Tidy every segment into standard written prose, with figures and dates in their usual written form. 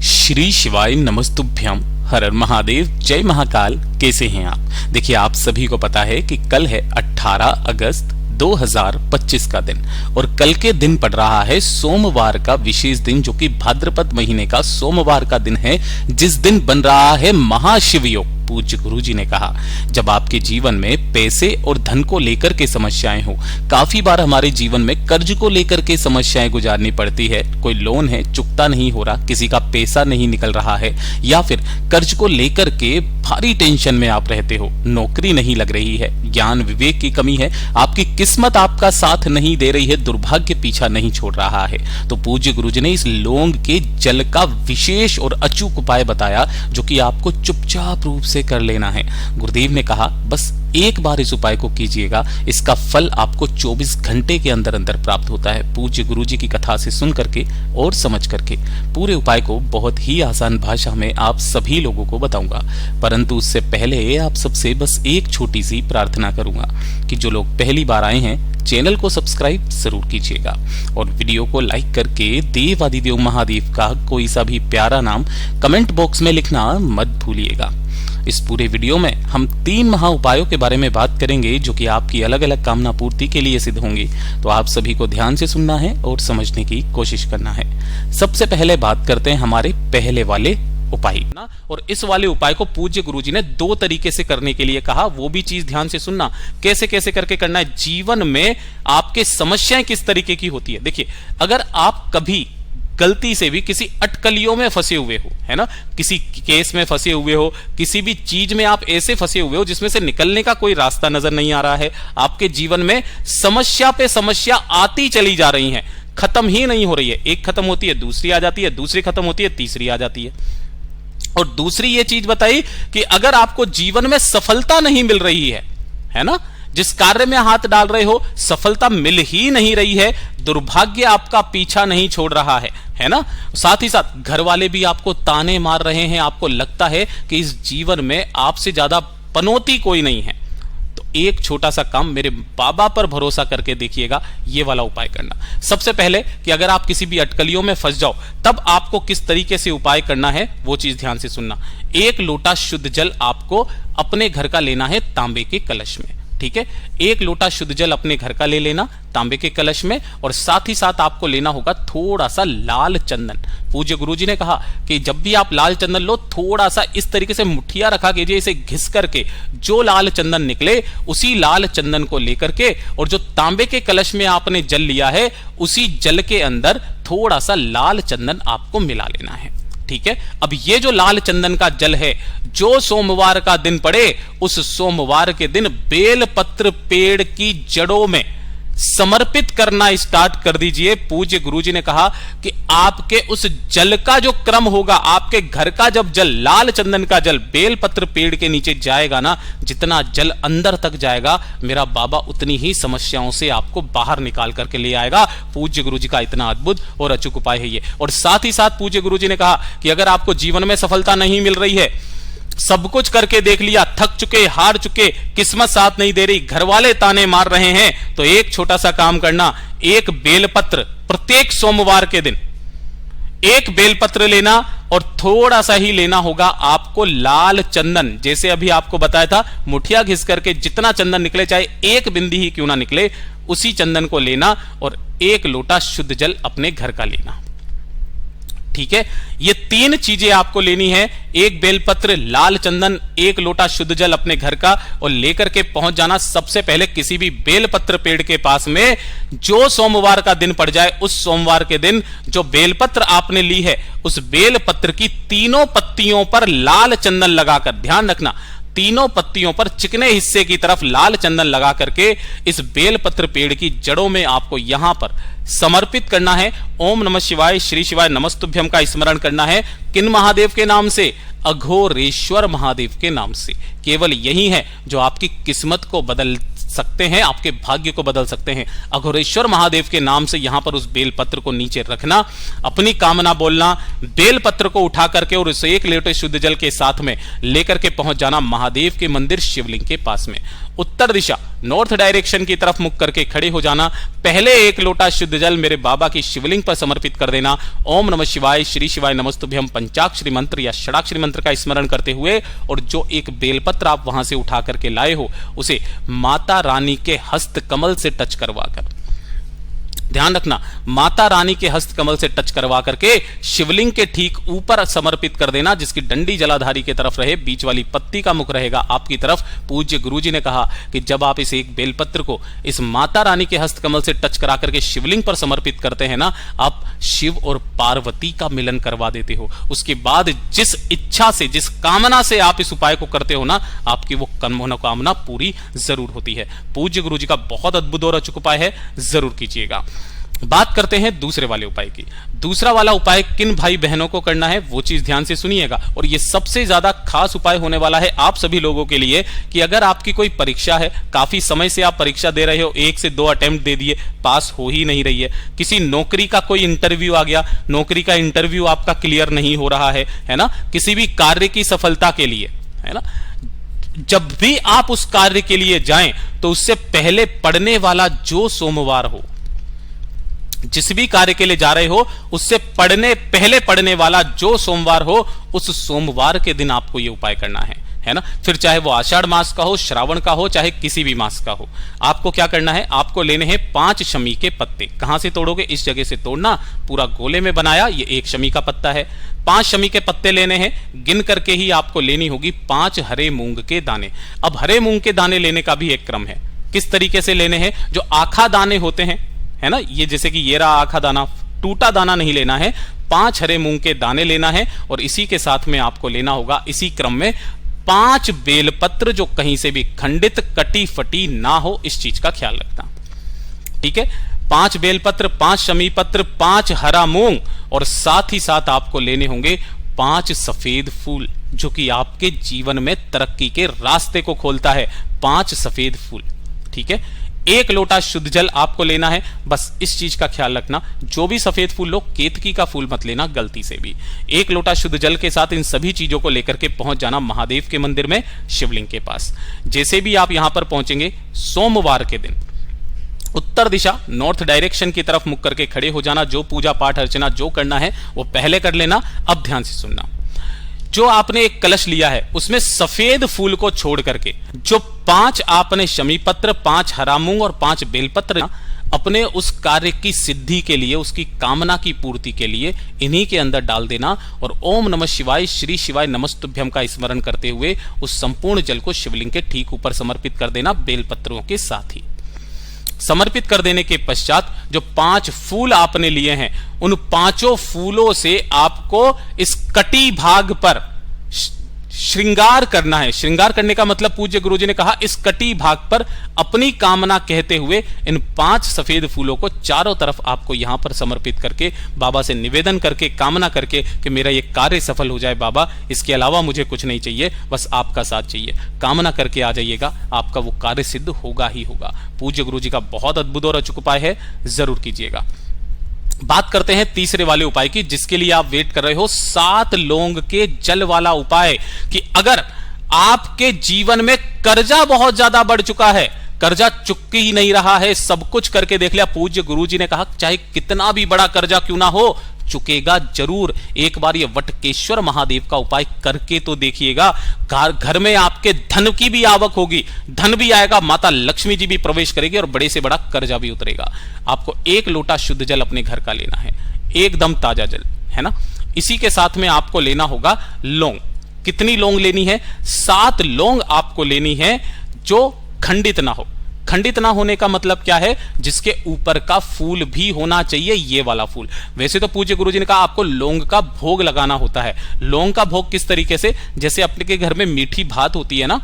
श्री शिवाय नमस्तुभ्यम। हर हर महादेव, जय महाकाल। कैसे हैं आप? देखिए, आप सभी को पता है कि कल है 18 अगस्त 2025 का दिन और कल के दिन पड़ रहा है सोमवार का विशेष दिन, जो कि भाद्रपद महीने का सोमवार का दिन है, जिस दिन बन रहा है महाशिव योग। पूज्य गुरुजी ने कहा, जब आपके जीवन में पैसे और धन को लेकर के समस्याएं हो, काफी बार हमारे जीवन में कर्ज को लेकर के समस्याएं गुजारनी पड़ती है। कोई लोन है चुकता नहीं हो रहा, किसी का पैसा नहीं निकल रहा है, या फिर कर्ज को लेकर के भारी टेंशन में आप रहते हो, नौकरी नहीं लग रही है, ज्ञान विवेक की कमी है, आपकी किस्मत आपका साथ नहीं दे रही है, दुर्भाग्य पीछा नहीं छोड़ रहा है, तो पूज्य गुरुजी ने इस लौंग के जल का विशेष और अचूक उपाय बताया, जो कि आपको चुपचाप रूप से कर लेना है। गुरुदेव ने कहा, बस एक बार इस उपाय को कीजिएगा, इसका फल आपको 24 घंटे के अंदर अंदर प्राप्त होता है। पूज्य गुरुजी की कथा से सुन करके और समझ करके पूरे उपाय को बहुत ही आसान भाषा में आप सभी लोगों को बताऊंगा, परंतु उससे पहले आप सबसे बस एक छोटी सी प्रार्थना करूंगा कि जो लोग पहली बार आए हैं, चैनल को सब्सक्राइब जरूर कीजिएगा और वीडियो को लाइक करके देवादिदेव महादेव का कोई सा भी प्यारा नाम कमेंट बॉक्स में लिखना मत भूलिएगा। इस पूरे वीडियो में हम 3 महा उपायों के बारे में बात करेंगे, जो कि आपकी अलग अलग कामना पूर्ति के लिए सिद्ध होंगे, तो आप सभी को ध्यान से सुनना है और समझने की कोशिश करना है। सबसे पहले बात करते हैं हमारे पहले वाले उपाय ना, और इस वाले उपाय को पूज्य गुरुजी ने 2 तरीके से करने के लिए कहा, वो भी चीज ध्यान से सुनना। कैसे कैसे करके करना है, जीवन में आपके समस्याएं किस तरीके की होती है। देखिए, अगर आप कभी गलती से भी किसी अटकलियों में फंसे हुए हो, है ना, किसी केस में फंसे हुए हो, किसी भी चीज में आप ऐसे फंसे हुए हो जिसमें से निकलने का कोई रास्ता नजर नहीं आ रहा है, आपके जीवन में समस्या पे समस्या आती चली जा रही है, खत्म ही नहीं हो रही है, एक खत्म होती है दूसरी आ जाती है, दूसरी खत्म होती है तीसरी आ जाती है। और दूसरी ये चीज बताई कि अगर आपको जीवन में सफलता नहीं मिल रही है ना, जिस कार्य में हाथ डाल रहे हो सफलता मिल ही नहीं रही है, दुर्भाग्य आपका पीछा नहीं छोड़ रहा है ना, साथ ही साथ घर वाले भी आपको ताने मार रहे हैं, आपको लगता है कि इस जीवन में आपसे ज्यादा पनौती कोई नहीं है, तो एक छोटा सा काम मेरे बाबा पर भरोसा करके देखिएगा, ये वाला उपाय करना। सबसे पहले कि अगर आप किसी भी अटकलियों में फंस जाओ, तब आपको किस तरीके से उपाय करना है वो चीज ध्यान से सुनना। 1 लोटा शुद्ध जल आपको अपने घर का लेना है तांबे के कलश में, ठीक है। 1 लोटा शुद्ध जल अपने घर का ले लेना तांबे के कलश में, और साथ ही साथ आपको लेना होगा थोड़ा सा लाल चंदन। पूज्य गुरुजी ने कहा कि जब भी आप लाल चंदन लो, थोड़ा सा इस तरीके से मुठिया रखा कीजिए, इसे घिस करके जो लाल चंदन निकले उसी लाल चंदन को लेकर के, और जो तांबे के कलश में आपने जल लिया है उसी जल के अंदर थोड़ा सा लाल चंदन आपको मिला लेना है, ठीक है। अब ये जो लाल चंदन का जल है, जो सोमवार का दिन पड़े उस सोमवार के दिन बेलपत्र पेड़ की जड़ों में समर्पित करना स्टार्ट कर दीजिए। पूज्य गुरुजी ने कहा कि आपके उस जल का जो क्रम होगा, आपके घर का जब जल, लाल चंदन का जल बेलपत्र पेड़ के नीचे जाएगा ना, जितना जल अंदर तक जाएगा, मेरा बाबा उतनी ही समस्याओं से आपको बाहर निकाल करके ले आएगा। पूज्य गुरुजी का इतना अद्भुत और अचूक उपाय है ये। और साथ ही साथ पूज्य गुरुजी ने कहा कि अगर आपको जीवन में सफलता नहीं मिल रही है, सब कुछ करके देख लिया, थक चुके, हार चुके, किस्मत साथ नहीं दे रही, घर वाले ताने मार रहे हैं, तो एक छोटा सा काम करना। 1 बेलपत्र प्रत्येक सोमवार के दिन 1 बेलपत्र लेना, और थोड़ा सा ही लेना होगा आपको लाल चंदन। जैसे अभी आपको बताया था, मुठिया घिस करके जितना चंदन निकले, चाहे 1 बिंदी ही क्यों ना निकले, उसी चंदन को लेना, और 1 लोटा शुद्ध जल अपने घर का लेना, ठीक है। ये 3 चीजें आपको लेनी है, 1 बेलपत्र, लाल चंदन, 1 लोटा शुद्ध जल अपने घर का, और लेकर के पहुंच जाना सबसे पहले किसी भी बेलपत्र पेड़ के पास में। जो सोमवार का दिन पड़ जाए, उस सोमवार के दिन जो बेलपत्र आपने ली है, उस बेलपत्र की तीनों पत्तियों पर लाल चंदन लगाकर, ध्यान रखना, तीनों पत्तियों पर चिकने हिस्से की तरफ लाल चंदन लगा करके इस बेलपत्र पेड़ की जड़ों में आपको यहां पर समर्पित करना है। ओम नमः शिवाय, श्री शिवाय नमस्तुभ्यम का स्मरण करना है। किन महादेव के नाम से? अघोरेश्वर महादेव के नाम से। केवल यही है जो आपकी किस्मत को बदल सकते हैं, आपके भाग्य को बदल सकते हैं। अघोरेश्वर महादेव के नाम से यहां पर उस बेलपत्र को नीचे रखना, अपनी कामना बोलना, बेलपत्र को उठा करके और उसे 1 लोटे शुद्ध जल के साथ में लेकर के पहुंच जाना महादेव के मंदिर शिवलिंग के पास में। उत्तर दिशा नॉर्थ डायरेक्शन की तरफ मुख करके खड़े हो जाना। पहले एक लोटा शुद्ध जल मेरे बाबा की शिवलिंग पर समर्पित कर देना। ओम नमः शिवाय, श्री शिवाय नमस्तुभ्यम पंचाक्षरी मंत्र या षडाक्षरी मंत्र का स्मरण करते हुए, और जो एक बेलपत्र आप वहां से उठा करके लाए हो उसे माता रानी के हस्त कमल से टच करवाकर, ध्यान रखना, माता रानी के हस्त कमल से टच करवा करके शिवलिंग के ठीक ऊपर समर्पित कर देना, जिसकी डंडी जलाधारी की तरफ रहे, बीच वाली पत्ती का मुख रहेगा आपकी तरफ। पूज्य गुरुजी ने कहा कि जब आप इस एक बेलपत्र को इस माता रानी के हस्त कमल से टच करा करके शिवलिंग पर समर्पित करते हैं ना, आप शिव और पार्वती का मिलन करवा देते हो। उसके बाद जिस इच्छा से, जिस कामना से आप इस उपाय को करते हो ना, आपकी वो मनोकामना पूरी जरूर होती है। पूज्य गुरुजी का बहुत अद्भुत और अचूक उपाय है, जरूर कीजिएगा। बात करते हैं दूसरे वाले उपाय की। दूसरा वाला उपाय किन भाई बहनों को करना है वो चीज ध्यान से सुनिएगा, और ये सबसे ज्यादा खास उपाय होने वाला है आप सभी लोगों के लिए कि अगर आपकी कोई परीक्षा है, काफी समय से आप परीक्षा दे रहे हो, 1 से 2 अटेम्प्ट दे दिए, पास हो ही नहीं रही है, किसी नौकरी का कोई इंटरव्यू आ गया, नौकरी का इंटरव्यू आपका क्लियर नहीं हो रहा है ना, किसी भी कार्य की सफलता के लिए, है ना, जब भी आप उस कार्य के लिए जाएं तो उससे पहले पड़ने वाला जो सोमवार हो, जिस भी कार्य के लिए जा रहे हो उससे पहले पड़ने वाला जो सोमवार हो, उस सोमवार के दिन आपको यह उपाय करना है ना। फिर चाहे वो आषाढ़ मास का हो, श्रावण का हो, चाहे किसी भी मास का हो, आपको क्या करना है, आपको लेने हैं 5 शमी के पत्ते। कहां से तोड़ोगे, इस जगह से तोड़ना, पूरा गोले में बनाया, ये 1 शमी का पत्ता है। 5 शमी के पत्ते लेने हैं, गिन करके ही आपको लेनी होगी 5 हरे मूंग के दाने। अब हरे मूंग के दाने लेने का भी एक क्रम है, किस तरीके से लेने हैं, जो आखा दाने होते हैं, है ना, ये जैसे कि ये रहा आखा दाना, टूटा दाना नहीं लेना है, 5 हरे मूंग के दाने लेना है, और इसी के साथ में आपको लेना होगा इसी क्रम में 5 बेलपत्र, जो कहीं से भी खंडित कटी फटी ना हो, इस चीज का ख्याल रखना, ठीक है। 5 बेलपत्र, 5 शमी पत्र, 5 हरा मूंग, और साथ ही साथ आपको लेने होंगे 5 सफेद फूल, जो कि आपके जीवन में तरक्की के रास्ते को खोलता है। 5 सफेद फूल, ठीक है। 1 लोटा शुद्ध जल आपको लेना है, बस इस चीज का ख्याल रखना, जो भी सफेद फूल लो, केतकी का फूल मत लेना गलती से भी। 1 लोटा शुद्ध जल के साथ इन सभी चीजों को लेकर के पहुंच जाना महादेव के मंदिर में, शिवलिंग के पास। जैसे भी आप यहां पर पहुंचेंगे सोमवार के दिन, उत्तर दिशा नॉर्थ डायरेक्शन की तरफ मुख करके खड़े हो जाना। जो पूजा पाठ अर्चना जो करना है वो पहले कर लेना। अब ध्यान से सुनना, जो आपने एक कलश लिया है उसमें सफेद फूल को छोड़ करके जो 5 आपने शमी पत्र, 5 हरा मूंग और 5 बेलपत्र अपने उस कार्य की सिद्धि के लिए, उसकी कामना की पूर्ति के लिए इन्हीं के अंदर डाल देना, और ओम नमः शिवाय, श्री शिवाय नमस्तुभ्यम का स्मरण करते हुए उस संपूर्ण जल को शिवलिंग के ठीक ऊपर समर्पित कर देना, बेलपत्रों के साथ ही। समर्पित कर देने के पश्चात जो 5 फूल आपने लिए हैं, उन 5 फूलों से आपको इस कटी भाग पर श्रृंगार करना है। श्रृंगार करने का मतलब पूज्य गुरुजी ने कहा, इस कटी भाग पर अपनी कामना कहते हुए इन 5 सफेद फूलों को चारों तरफ आपको यहां पर समर्पित करके बाबा से निवेदन करके, कामना करके कि मेरा ये कार्य सफल हो जाए बाबा, इसके अलावा मुझे कुछ नहीं चाहिए, बस आपका साथ चाहिए, कामना करके आ जाइएगा, आपका वो कार्य सिद्ध होगा ही होगा। पूज्य गुरुजी का बहुत अद्भुत और अचूक उपाय है, जरूर कीजिएगा। बात करते हैं तीसरे वाले उपाय की, जिसके लिए आप वेट कर रहे हो, 7 लौंग के जल वाला उपाय। कि अगर आपके जीवन में कर्जा बहुत ज्यादा बढ़ चुका है, कर्जा चुक ही नहीं रहा है, सब कुछ करके देख लिया, पूज्य गुरुजी ने कहा चाहे कितना भी बड़ा कर्जा क्यों ना हो, चुकेगा जरूर। एक बार ये वटकेश्वर महादेव का उपाय करके तो देखिएगा, घर में आपके धन की भी आवक होगी, धन भी आएगा, माता लक्ष्मी जी भी प्रवेश करेगी और बड़े से बड़ा कर्जा भी उतरेगा। आपको 1 लोटा शुद्ध जल अपने घर का लेना है, एकदम ताजा जल, है ना। इसी के साथ में आपको लेना होगा लौंग। कितनी लौंग लेनी है? 7 लौंग आपको लेनी है, जो खंडित ना हो। खंडित ना होने का मतलब क्या है? जिसके ऊपर का फूल भी होना चाहिए, ये वाला फूल। वैसे तो पूज्य गुरुजी ने कहा आपको लौंग का भोग लगाना होता है। लौंग का भोग किस तरीके से? जैसे अपने के घर में मीठी भात होती है ना,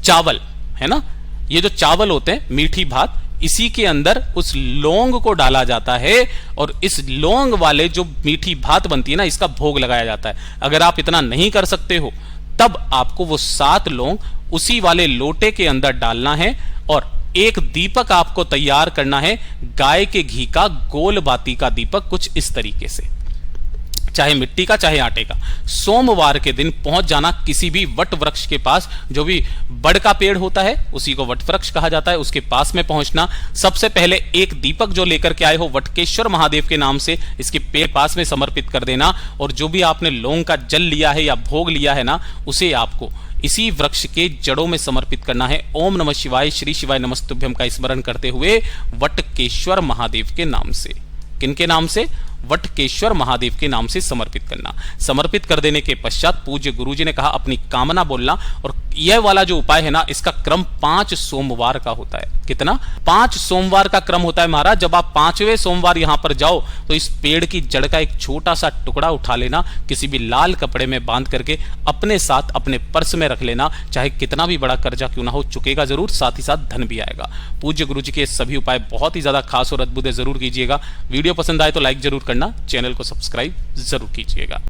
चावल, है ना, ये जो चावल होते हैं मीठी भात, इसी के अंदर उस लौंग को डाला जाता है और इस लौंग वाले जो मीठी भात बनती है ना, इसका भोग लगाया जाता है। अगर आप इतना नहीं कर सकते हो तब आपको वो 7 लौंग उसी वाले लोटे के अंदर डालना है और एक दीपक आपको तैयार करना है, गाय के घी का गोल बाती का दीपक, कुछ इस तरीके से। चाहे मिट्टी का चाहे आटे का, सोमवार के दिन पहुंच जाना किसी भी वट वृक्ष के पास। जो भी बड़ का पेड़ होता है उसी को वट वृक्ष कहा जाता है, उसके पास में पहुंचना। सबसे पहले एक दीपक जो लेकर के आए हो वटकेश्वर महादेव के नाम से इसके पेड़ पास में समर्पित कर देना, और जो भी आपने लौंग का जल लिया है या भोग लिया है ना, उसे आपको इसी वृक्ष के जड़ों में समर्पित करना है। ओम नमः शिवाय, श्री शिवाय नमस्तुभ्यम का स्मरण करते हुए वटकेश्वर महादेव के नाम से। किनके नाम से? वटकेश्वर महादेव के नाम से समर्पित करना। समर्पित कर देने के पश्चात पूज्य गुरुजी ने कहा अपनी कामना बोलना, और यह वाला जो उपाय है ना, इसका क्रम 5 सोमवार का होता है। कितना? 5 सोमवार का क्रम होता है महाराज। जब आप 5वें सोमवार यहां पर जाओ तो इस पेड़ की जड़ का एक छोटा सा टुकड़ा उठा लेना, किसी भी लाल कपड़े में बांध करके अपने साथ अपने पर्स में रख लेना। चाहे कितना भी बड़ा कर्जा क्यों ना हो, चुकेगा जरूर, साथ ही साथ धन भी आएगा। पूज्य गुरुजी के सभी उपाय बहुत ही ज्यादा खास और अद्भुत है, जरूर कीजिएगा। वीडियो पसंद आए तो लाइक जरूर करना, चैनल को सब्सक्राइब जरूर कीजिएगा।